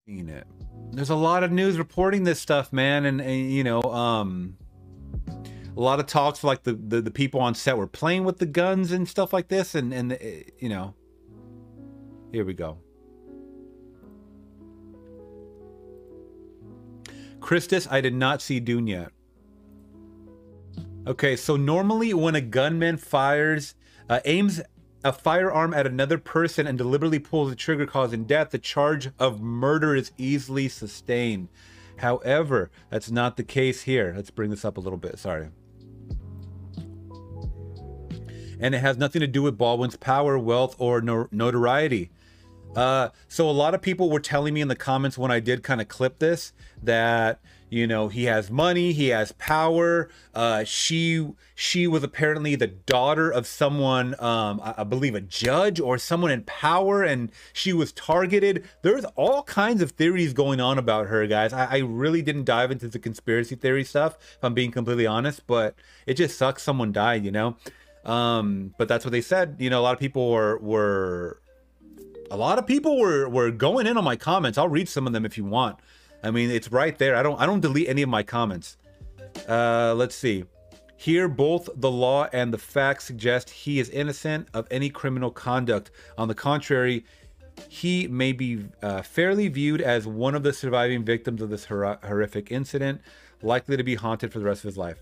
Seen it. There's a lot of news reporting this stuff, man, and you know, a lot of talks like the people on set were playing with the guns and stuff like this, and you know, here we go. Christus, I did not see Dune yet. Okay, so normally when a gunman aims a firearm at another person and deliberately pulls the trigger causing death, the charge of murder is easily sustained. However, that's not the case here. Let's bring this up a little bit, sorry. And it has nothing to do with Baldwin's power, wealth, or notoriety. So a lot of people were telling me in the comments when I did kind of clip this that, you know, he has money, he has power. She was apparently the daughter of someone, I believe a judge or someone in power, and she was targeted. There's all kinds of theories going on about her, guys. I really didn't dive into the conspiracy theory stuff, if I'm being completely honest, but it just sucks someone died, you know? But that's what they said. You know, a lot of people were going in on my comments. I'll read some of them if you want. I mean, it's right there. I don't delete any of my comments. Let's see. Here, both the law and the facts suggest he is innocent of any criminal conduct. On the contrary, he may be fairly viewed as one of the surviving victims of this horrific incident, likely to be haunted for the rest of his life.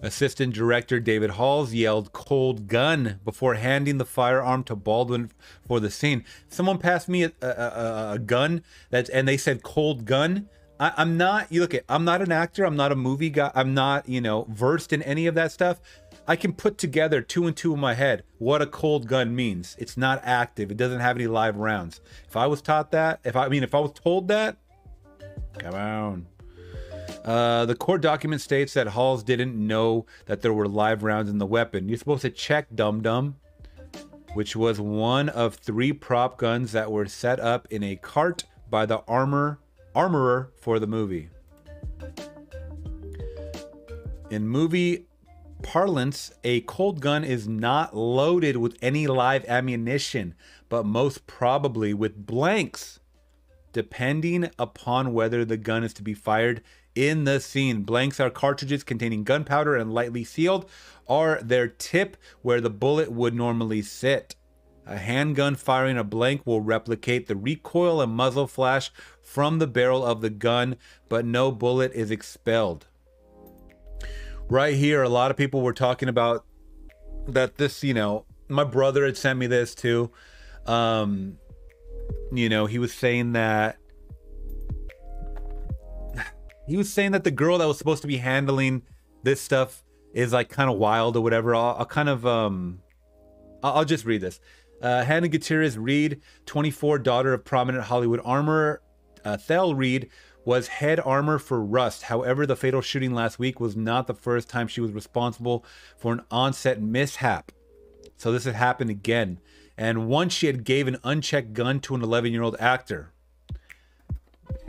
Assistant director David Halls yelled "cold gun" before handing the firearm to Baldwin for the scene. Someone passed me a gun and they said "cold gun." I'm not, I'm not an actor. I'm not a movie guy. I'm not, you know, versed in any of that stuff. I can put together two and two in my head what a cold gun means. It's not active. It doesn't have any live rounds. If I was taught that, if I was told that, come on. The court document states that Halls didn't know that there were live rounds in the weapon. You're supposed to check, dum-dum, which was one of 3 prop guns that were set up in a cart by the armorer for the movie. In movie parlance, a cold gun is not loaded with any live ammunition, but most probably with blanks, depending upon whether the gun is to be fired in the scene. Blanks are cartridges containing gunpowder and lightly sealed are their tip where the bullet would normally sit. A handgun firing a blank will replicate the recoil and muzzle flash from the barrel of the gun, but no bullet is expelled. Right here, a lot of people were talking about that this, you know, my brother had sent me this too. You know, he was saying that the girl that was supposed to be handling this stuff is like kind of wild or whatever. I'll just read this. Hannah Gutierrez-Reed, 24, daughter of prominent Hollywood armorer Thel Reed, was head armor for Rust. However, the fatal shooting last week was not the first time she was responsible for an on-set mishap. So this had happened again. And once she had gave an unchecked gun to an 11-year-old actor.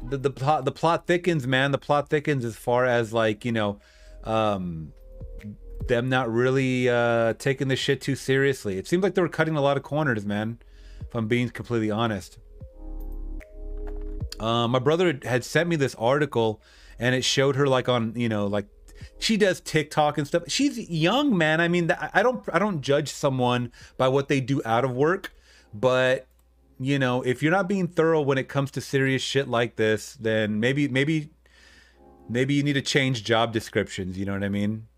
The plot thickens, man. The plot thickens as far as, like, you know, them not really taking this shit too seriously. It seems like they were cutting a lot of corners, man, if I'm being completely honest. My brother had sent me this article, and it showed her, like, on, you know, like, she does TikTok and stuff. She's young, man. I mean, I don't judge someone by what they do out of work, but, you know, if you're not being thorough when it comes to serious shit like this, then maybe you need to change job descriptions. You know what I mean?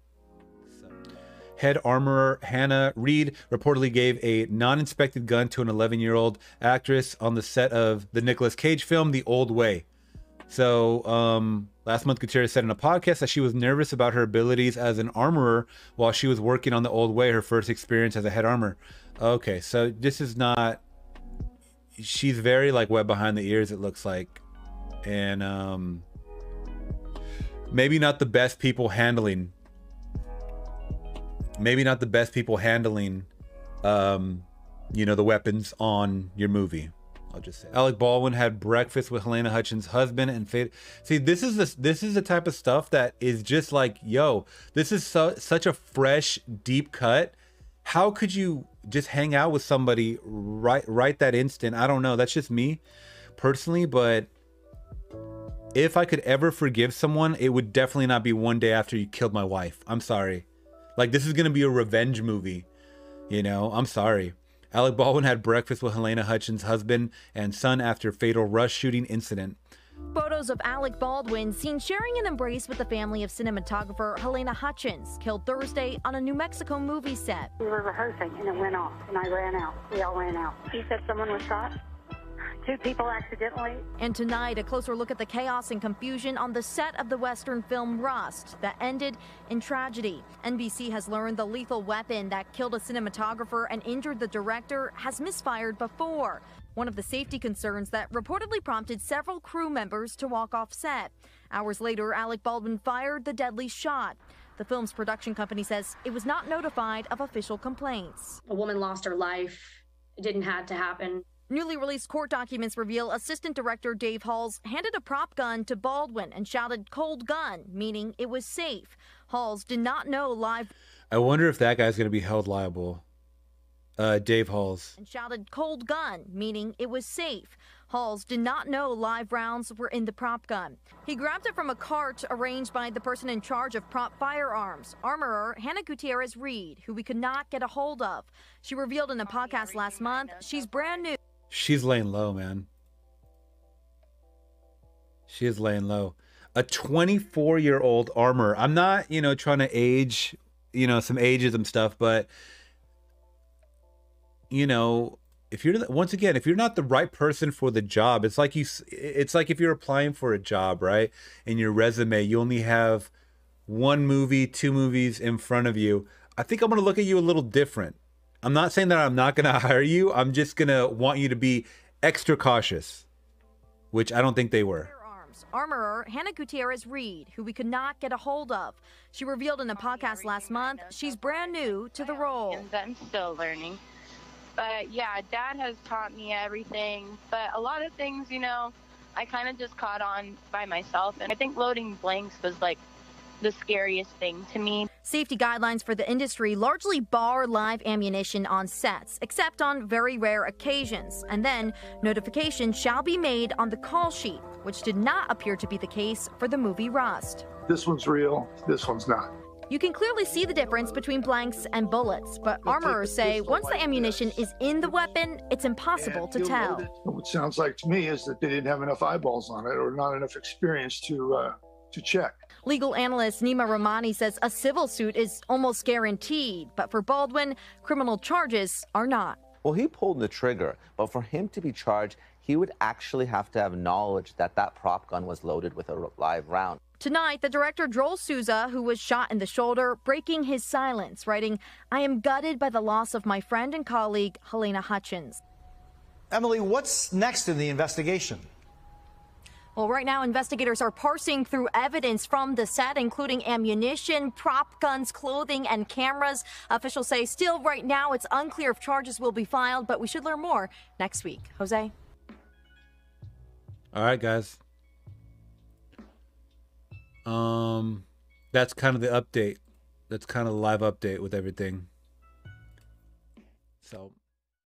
Head armorer Hannah Reed reportedly gave a non-inspected gun to an 11-year-old actress on the set of the Nicolas Cage film, The Old Way. So, last month, Gutierrez said in a podcast that she was nervous about her abilities as an armorer while she was working on The Old Way, her first experience as a head armorer. Okay, so this is not... She's very, like, wet behind the ears, it looks like. And, maybe not the best people handling... you know, the weapons on your movie. I'll just say. Alec Baldwin had breakfast with Helena Hutchins' husband and see, this is the type of stuff that is just like, yo, this is such a fresh, deep cut How could you just hang out with somebody right that instant? I don't know. That's just me personally, but if I could ever forgive someone, it would definitely not be one day after you killed my wife. I'm sorry. Like, this is going to be a revenge movie. You know, I'm sorry. Alec Baldwin had breakfast with Helena Hutchins' husband and son after fatal Rush shooting incident. Photos of Alec Baldwin seen sharing an embrace with the family of cinematographer Helena Hutchins, killed Thursday on a New Mexico movie set. We were rehearsing and it went off and I ran out. We all ran out. He said someone was shot. 2 people accidentally. And tonight, a closer look at the chaos and confusion on the set of the Western film Rust that ended in tragedy. NBC has learned the lethal weapon that killed a cinematographer and injured the director has misfired before. One of the safety concerns that reportedly prompted several crew members to walk off set. Hours later, Alec Baldwin fired the deadly shot. The film's production company says it was not notified of official complaints. A woman lost her life. It didn't have to happen. Newly released court documents reveal Assistant Director Dave Halls handed a prop gun to Baldwin and shouted "cold gun," meaning it was safe. Halls did not know live. I wonder if that guy's going to be held liable. Dave Halls. And shouted "cold gun," meaning it was safe. Halls did not know live rounds were in the prop gun. He grabbed it from a cart arranged by the person in charge of prop firearms, armorer Hannah Gutierrez-Reed, who we could not get a hold of. She revealed in a podcast last month she's brand new. She's laying low, man. She is laying low. A 24-year-old armorer. I'm not, trying to age, some ageism stuff, but, if you're, once again, if you're not the right person for the job, it's like if you're applying for a job, right? In your resume, you only have 1 movie, 2 movies in front of you. I think I'm going to look at you a little different. I'm not saying that I'm not going to hire you. I'm just going to want you to be extra cautious, which I don't think they were. Armorer Hannah Gutierrez-Reed, who we could not get a hold of. She revealed in a podcast last month she's brand new to the role. I'm still learning. But yeah, Dad has taught me everything. But a lot of things, I kind of just caught on by myself. And I think loading blanks was like the scariest thing to me. Safety guidelines for the industry largely bar live ammunition on sets, except on very rare occasions. And then notification shall be made on the call sheet, which did not appear to be the case for the movie Rust. This one's real, this one's not. You can clearly see the difference between blanks and bullets, but armorers say once the ammunition is in the weapon, it's impossible to tell. What sounds like to me is that they didn't have enough eyeballs on it or not enough experience to check. Legal analyst Nima Rahmani says a civil suit is almost guaranteed, but for Baldwin, criminal charges are not. Well, he pulled the trigger, but for him to be charged, he would actually have to have knowledge that that prop gun was loaded with a live round. Tonight, the director Joel Souza, who was shot in the shoulder, breaking his silence, writing, "I am gutted by the loss of my friend and colleague, Helena Hutchins." Emily, what's next in the investigation? Well, right now, investigators are parsing through evidence from the set, including ammunition, prop guns, clothing, and cameras. Officials say still right now it's unclear if charges will be filed, but we should learn more next week. Jose? All right, guys. That's kind of the update. That's kind of the live update with everything. So...